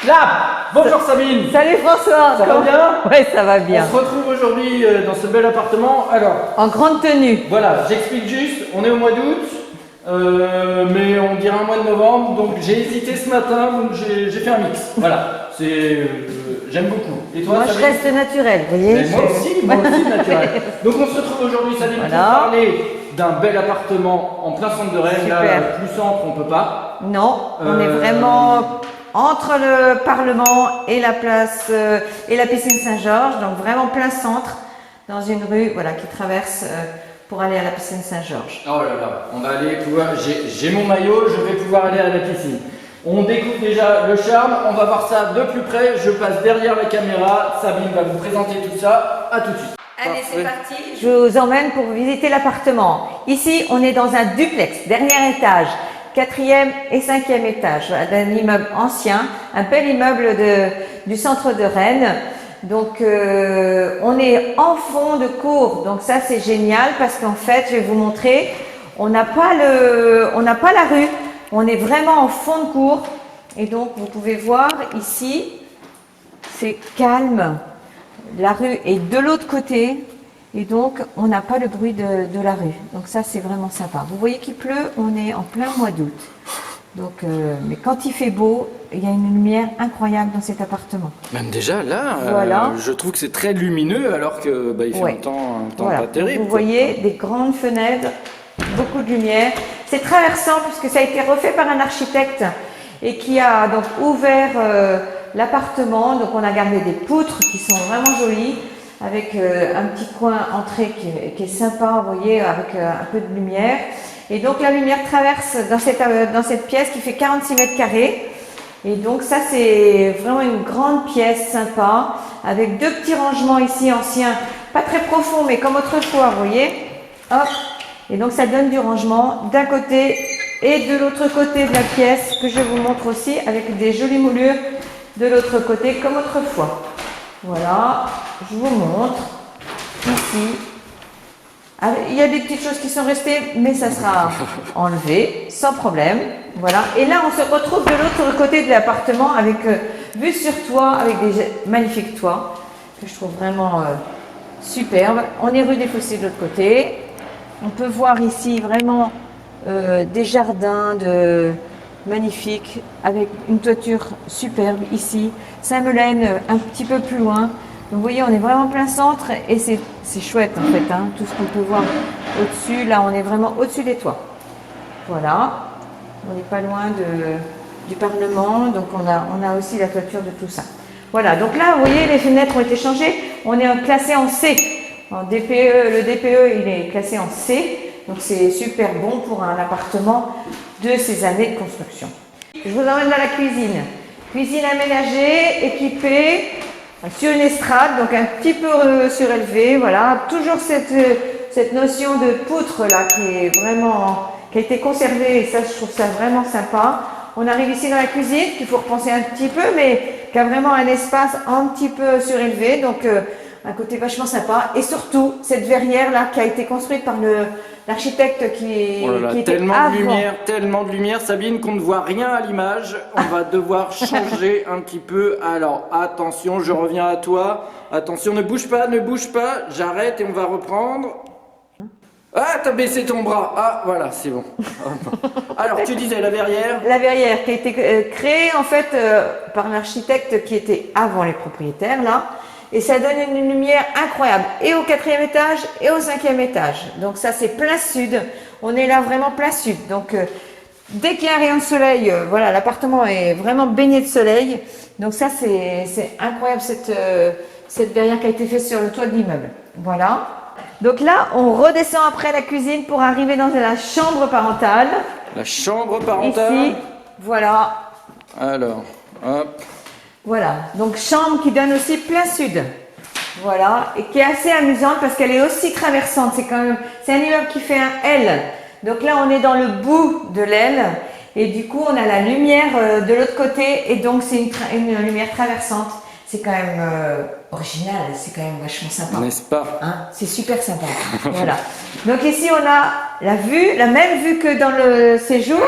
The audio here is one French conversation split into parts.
Là, bonjour Sabine. Salut François. Ça va bien? Oui, ça va bien. On se retrouve aujourd'hui dans ce bel appartement. Alors, En grande tenue. voilà, j'explique juste, on est au mois d'août, mais on dirait un mois de novembre, donc j'ai hésité ce matin, donc j'ai fait un mix. Voilà, j'aime beaucoup. Et toi, Moi, je Sabine? reste naturelle, vous voyez. Mais moi aussi naturel. Donc on se retrouve aujourd'hui, Sabine, Voilà. pour parler d'un bel appartement en plein centre de Rennes. Là, Super. plus centre, on peut pas. Non, on est vraiment entre le Parlement et la place et la piscine Saint-Georges, donc vraiment plein centre, dans une rue voilà, qui traverse pour aller à la piscine Saint-Georges. Oh là là, on va aller pouvoir. J'ai mon maillot, je vais pouvoir aller à la piscine. On découvre déjà le charme, on va voir ça de plus près. Je passe derrière la caméra, Sabine va vous présenter tout ça. À tout de suite. Allez, c'est parti. Je vous emmène pour visiter l'appartement. Ici, on est dans un duplex, dernier étage, 4e et 5e étage, voilà, d'un immeuble ancien, un bel immeuble du centre de Rennes. Donc, on est en fond de cour, donc ça c'est génial parce qu'en fait, je vais vous montrer, on n'a pas la rue, on est vraiment en fond de cour. Et donc, vous pouvez voir ici, c'est calme. La rue est de l'autre côté et donc on n'a pas le bruit de la rue. Donc ça c'est vraiment sympa. Vous voyez qu'il pleut, on est en plein mois d'août. Donc, mais quand il fait beau, il y a une lumière incroyable dans cet appartement. Même déjà là, Voilà. je trouve que c'est très lumineux alors que bah, il fait Ouais. un temps Voilà. pas terrible. Donc, vous quoi. voyez des grandes fenêtres, beaucoup de lumière. C'est traversant puisque ça a été refait par un architecte et qui a donc ouvert l'appartement. Donc on a gardé des poutres qui sont vraiment jolies avec un petit coin entrée qui est sympa, vous voyez, avec un peu de lumière. Et donc la lumière traverse dans cette pièce qui fait 46 mètres carrés. Et donc ça c'est vraiment une grande pièce sympa avec deux petits rangements ici anciens, pas très profonds mais comme autrefois, vous voyez. Hop. Et donc ça donne du rangement d'un côté et de l'autre côté de la pièce que je vous montre aussi avec des jolies moulures de l'autre côté comme autrefois. Voilà, je vous montre ici. Il y a des petites choses qui sont restées, mais ça sera enlevé sans problème. Voilà. Et là, on se retrouve de l'autre côté de l'appartement avec vue sur toit, avec des magnifiques toits que je trouve vraiment superbes. On est rue des Fossés de l'autre côté. On peut voir ici vraiment des jardins magnifiques avec une toiture superbe ici. Saint-Melaine un petit peu plus loin. Vous voyez, on est vraiment plein centre et c'est chouette en fait, hein, tout ce qu'on peut voir au-dessus. Là, on est vraiment au-dessus des toits. Voilà, on n'est pas loin du Parlement, donc on a aussi la toiture de tout ça. Voilà, donc là, vous voyez, les fenêtres ont été changées. On est classé en C. En DPE, le DPE, il est classé en C, donc c'est super bon pour un appartement de ces années de construction. Je vous emmène dans la cuisine. Cuisine aménagée, équipée, sur une estrade, donc un petit peu surélevée, voilà. Toujours cette notion de poutre là qui a été conservée et ça je trouve ça vraiment sympa. On arrive ici dans la cuisine, qu'il faut repenser un petit peu, mais qui a vraiment un espace un petit peu surélevé, donc un côté vachement sympa. Et surtout, cette verrière là qui a été construite par l'architecte qui était tellement de lumière, Sabine, qu'on ne voit rien à l'image. On va devoir changer un petit peu. Alors attention, je reviens à toi. Attention, ne bouge pas, j'arrête et on va reprendre. Ah, t'as baissé ton bras. Ah, voilà, c'est bon. Alors, tu disais la verrière. La verrière qui a été créée en fait par l'architecte qui était avant les propriétaires là. Et ça donne une lumière incroyable, et au 4e étage et au 5e étage. Donc ça c'est plein sud, on est là vraiment plein sud. Donc dès qu'il y a un rayon de soleil, voilà, l'appartement est vraiment baigné de soleil. Donc ça c'est incroyable cette verrière qui a été faite sur le toit de l'immeuble. Voilà. Donc là on redescend après la cuisine pour arriver dans la chambre parentale. La chambre parentale. Ici, voilà. Alors, hop. Voilà, donc chambre qui donne aussi plein sud. Voilà, et qui est assez amusante parce qu'elle est aussi traversante. C'est un immeuble qui fait un L. Donc là, on est dans le bout de l'aile et du coup, on a la lumière de l'autre côté et donc c'est une lumière traversante. C'est quand même original, c'est quand même vachement sympa. N'est-ce pas? Hein, c'est super sympa. Voilà. Donc ici, on a la vue, la même vue que dans le séjour,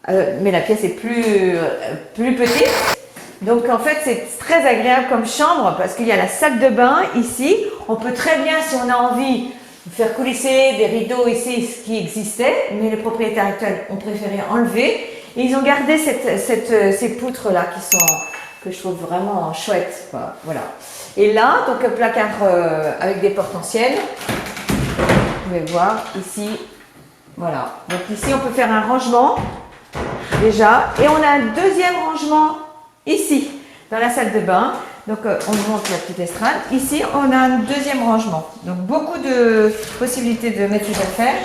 mais la pièce est plus petite. Donc en fait, c'est très agréable comme chambre parce qu'il y a la salle de bain ici. On peut très bien, si on a envie, faire coulisser des rideaux ici, ce qui existait, mais les propriétaires actuels ont préféré enlever. Et ils ont gardé ces poutres-là que je trouve vraiment chouettes, quoi. Voilà. Et là, donc un placard avec des portes anciennes. Vous pouvez voir ici. Voilà. Donc ici, on peut faire un rangement déjà. Et on a un deuxième rangement ici, dans la salle de bain. Donc on monte la petite estrade. Ici, on a un deuxième rangement. Donc beaucoup de possibilités de mettre ses affaires.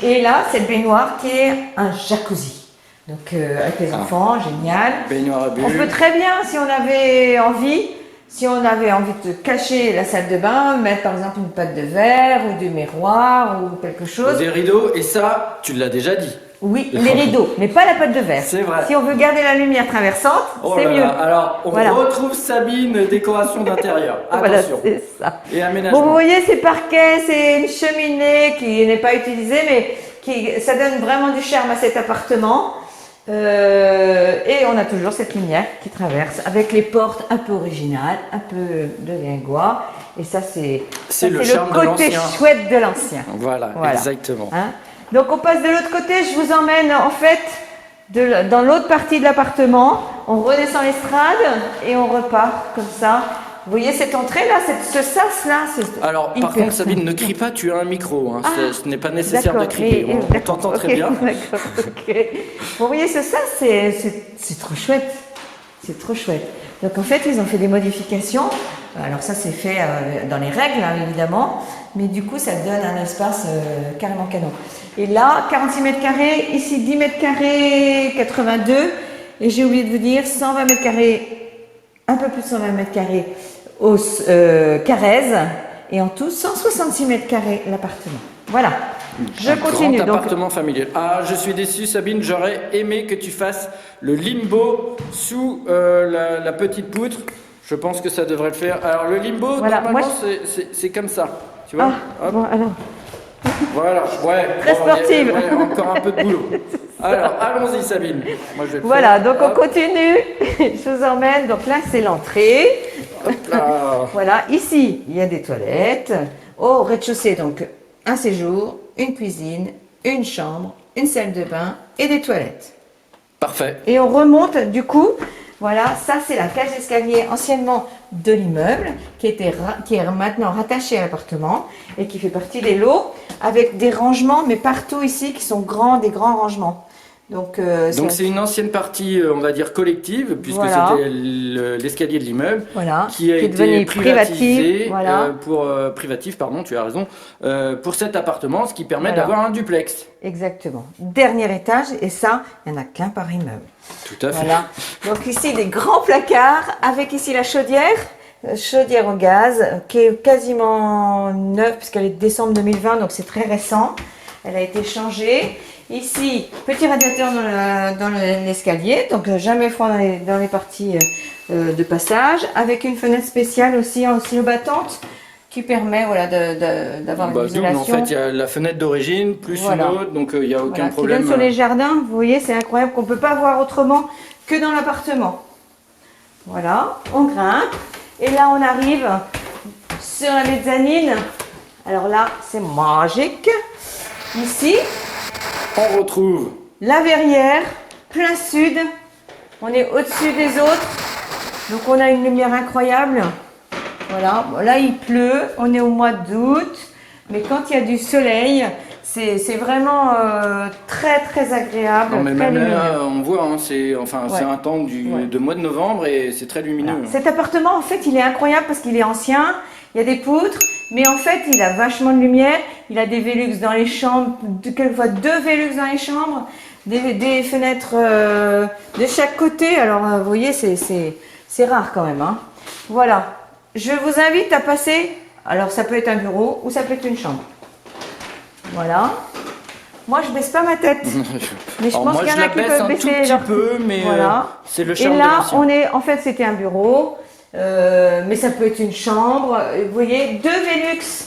Et là, c'est le baignoire qui est un jacuzzi. Donc avec les enfants, génial. Baignoire à bulles. On peut très bien, si on avait envie de cacher la salle de bain, mettre par exemple une pâte de verre ou du miroir ou quelque chose. Des rideaux, et ça, tu l'as déjà dit. Oui, les rideaux, mais pas la pâte de verre. C'est vrai. Si on veut garder la lumière traversante, Oh c'est là mieux. là. Alors, on Voilà. retrouve Sabine, décoration d'intérieur. Voilà, Attention. c'est ça. Et aménagement. Bon, vous voyez, ces parquets, c'est une cheminée qui n'est pas utilisée, mais ça donne vraiment du charme à cet appartement. Et on a toujours cette lumière qui traverse avec les portes un peu originales, un peu de guingois. Et ça, c'est le charme de côté l'ancien. chouette de l'ancien. Voilà, exactement. Hein? Donc on passe de l'autre côté, je vous emmène en fait dans l'autre partie de l'appartement. On redescend l'estrade et on repart comme ça. Vous voyez cette entrée là, ce sas là, c'est Alors, par hyper contre, Sabine, simple. ne crie pas, tu as un micro. Hein. Ah, Ce n'est pas nécessaire de d'accord, crier. On d'accord, t'entend très ok, bien. D'accord, ok. Bon, vous voyez, ce sas, c'est trop chouette. C'est trop chouette. Donc en fait, ils ont fait des modifications. Alors ça, c'est fait dans les règles, hein, évidemment. Mais du coup, ça donne un espace carrément canon. Et là, 46 mètres carrés. Ici, 10 mètres carrés, 82. Et j'ai oublié de vous dire, 120 mètres carrés, un peu plus de 120 mètres carrés au Carrez. Et en tout, 166 mètres carrés l'appartement. Voilà. Je continue. Grand Donc, appartement familial. Ah, je suis déçu, Sabine. J'aurais aimé que tu fasses le limbo sous la petite poutre. Je pense que ça devrait le faire. Alors, le limbo, Voilà, normalement, moi, c'est comme ça. Tu vois? ah, Hop. bon, alors. Voilà. Ouais. Très sportive. Ouais, encore un peu de boulot. Alors, allons-y, Sabine. Moi, je vais le Voilà, faire. donc on Hop, continue. Je vous emmène. Donc là, c'est l'entrée. hop là. Voilà, ici, il y a des toilettes. Au rez-de-chaussée, donc un séjour, une cuisine, une chambre, une salle de bain et des toilettes. Parfait. Et on remonte du coup, voilà, ça c'est la cage d'escalier anciennement de l'immeuble qui est maintenant rattaché à l'appartement et qui fait partie des lots avec des rangements, mais partout ici qui sont des grands rangements. Donc c'est une ancienne partie, on va dire collective, puisque Voilà. c'était l'escalier de l'immeuble, Voilà, qui a qui est été devenu privatisé privative, voilà. privatif, pardon, tu as raison, pour cet appartement, ce qui permet Voilà. d'avoir un duplex. Exactement. Dernier étage, et ça, il n'y en a qu'un par immeuble. Tout à fait. Voilà. Donc ici, des grands placards, avec ici la chaudière au gaz, qui est quasiment neuve, puisqu'elle est de décembre 2020, donc c'est très récent. Elle a été changée. Ici, petit radiateur dans l'escalier, donc jamais froid dans les parties de passage, avec une fenêtre spéciale aussi en silo-battante, qui permet voilà, d'avoir une D'où, en isolation. fait, il y a la fenêtre d'origine, plus Voilà. une autre, donc il n'y a aucun Voilà, qui problème. donne sur les jardins. Vous voyez, c'est incroyable qu'on ne peut pas voir autrement que dans l'appartement. Voilà, on grimpe. Et là, on arrive sur la mezzanine. Alors là, c'est magique. Ici, On retrouve la verrière, plein sud. On est au-dessus des autres. Donc, on a une lumière incroyable. Voilà, bon, là, il pleut. On est au mois d'août. Mais quand il y a du soleil, c'est vraiment très, très agréable. Non, mais très même là, lumineux. on voit, hein, c'est un temps Ouais. de mois de novembre et c'est très lumineux. Voilà. Cet appartement, en fait, il est incroyable parce qu'il est ancien. Il y a des poutres, mais en fait, il a vachement de lumière. Il a des Velux dans les chambres, quelquefois 2 Velux dans les chambres, des fenêtres de chaque côté. Alors, vous voyez, c'est rare quand même. Hein. Voilà. Je vous invite à passer. Alors, ça peut être un bureau ou ça peut être une chambre. Voilà. Moi, je baisse pas ma tête. Mais je Alors pense moi, qu'il y en je a la qui baisse peuvent un tout baisser petit leur peu, mais voilà. c'est le Et charme de là, l'ancien. en fait, c'était un bureau, mais ça peut être une chambre. Vous voyez, 2 Velux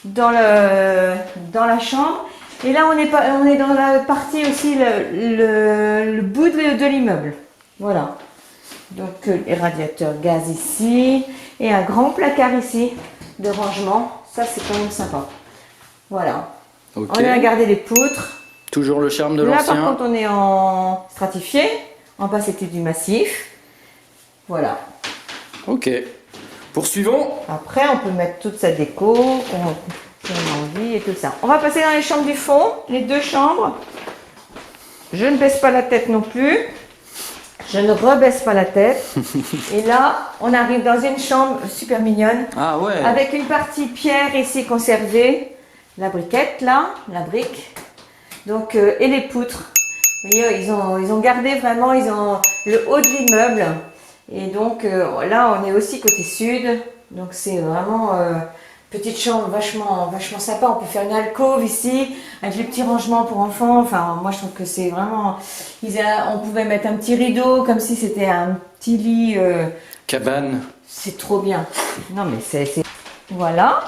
dans la chambre. Et là, on est dans la partie aussi, le bout de l'immeuble. Voilà. Donc les radiateurs gaz ici et un grand placard ici de rangement. Ça c'est quand même sympa. Voilà. Ok. On a gardé les poutres. Toujours le charme de Là l'ancien. par contre on est en stratifié. En bas c'était du massif. Voilà. Ok. Poursuivons. Après on peut mettre toute sa déco qu'on a envie et tout ça. On va passer dans les chambres du fond. Les deux chambres. Je ne baisse pas la tête non plus. Je ne rebaisse pas la tête. Et là, on arrive dans une chambre super mignonne. Ah ouais. Avec une partie pierre ici conservée. La briquette là, la brique. Donc, et les poutres. Vous voyez, ils ont gardé vraiment, ils ont le haut de l'immeuble. Et donc, là, on est aussi côté sud. Donc, c'est vraiment petite chambre vachement sympa. On peut faire une alcôve ici, avec les petits rangements pour enfants. Enfin, moi, je trouve que c'est vraiment... on pouvait mettre un petit rideau, comme si c'était un petit lit. Cabane. C'est trop bien. Non, mais c'est... Voilà.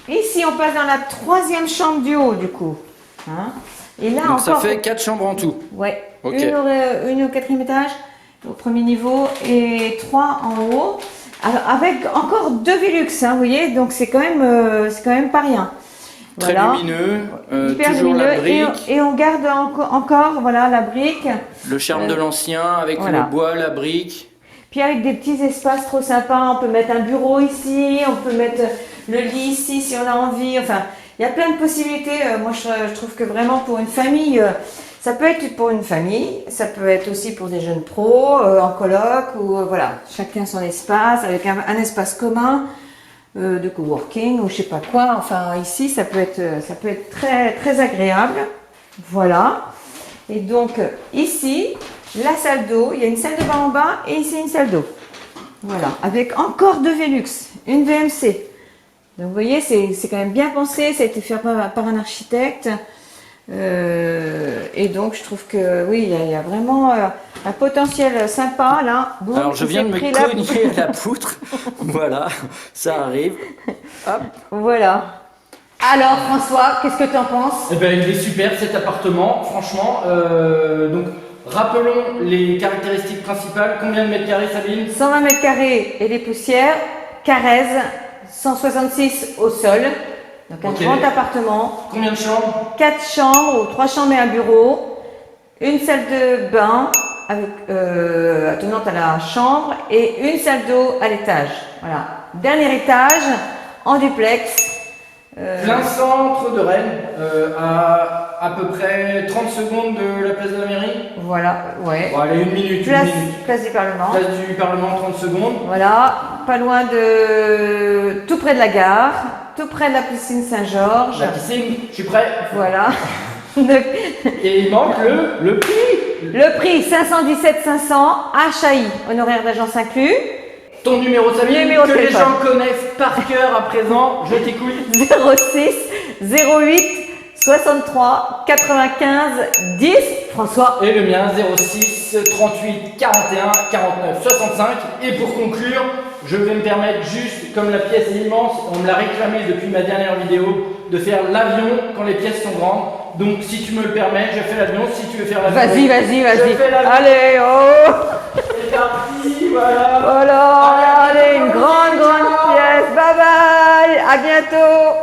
Ici, on passe dans la troisième chambre du haut, du coup. Hein? Et là, Donc encore... ça fait 4 chambres en tout. Ouais. Ok. Une au quatrième étage, au premier niveau, et 3 en haut. Alors, avec encore 2 Velux, hein, vous voyez, donc c'est quand même pas rien. Très Voilà. lumineux, Hyper toujours la lumineux, brique, et on garde encore, voilà, la brique. le charme de l'ancien avec voilà. le bois, la brique. Puis avec des petits espaces trop sympas, on peut mettre un bureau ici, on peut mettre le lit ici si on a envie. Enfin, il y a plein de possibilités. Moi, je trouve que vraiment pour une famille, ça peut être pour une famille, ça peut être aussi pour des jeunes pros, en coloc, ou voilà, chacun son espace, avec un espace commun de coworking ou je sais pas quoi. Enfin, ici, ça peut être très, très agréable. Voilà. Et donc, ici, la salle d'eau, il y a une salle de bain en bas et ici une salle d'eau. Voilà, avec encore 2 Velux, une VMC. Donc vous voyez, c'est quand même bien pensé, ça a été fait par un architecte. Et donc je trouve que oui, il y a vraiment un potentiel sympa là. Boum, Alors je viens de me cogner la poutre. Voilà, ça arrive. Hop. Voilà. Alors François, qu'est-ce que tu en penses? Eh ben, il est super cet appartement, franchement. Donc rappelons les caractéristiques principales. Combien de mètres carrés, Sabine? 120 mètres carrés et les poussières, Carrez, 166 au sol. Donc un grand appartement. Combien de chambres? 4 chambres, ou 3 chambres et un bureau. Une salle de bain avec, attenante à la chambre et une salle d'eau à l'étage. Voilà. Dernier étage en duplex. Plein centre de Rennes, à peu près 30 secondes de la place de la mairie. Voilà, ouais. Bon, allez, une minute. Place du Parlement. Place du Parlement, 30 secondes. Voilà, pas loin de... tout près de la gare, tout près de la piscine Saint-Georges. La piscine, je suis prêt. Voilà. Et il manque le prix. Le prix 517 500, HAI, honoraire d'agence inclus. Ton numéro, Sabine, Numéro que de les téléphone. gens connaissent par cœur à présent. Je t'écoute. 06 08 63 95 10. François. Et le mien, 06 38 41 49 65. Et pour conclure, je vais me permettre juste, comme la pièce est immense, on me l'a réclamé depuis ma dernière vidéo, de faire l'avion quand les pièces sont grandes. Donc si tu me le permets, je fais l'avion. Si tu veux faire l'avion, Vas-y. je fais l'avion. Allez, oh. C'est parti, voilà. Voilà, allez, une grande pièce. Bye bye, à bientôt.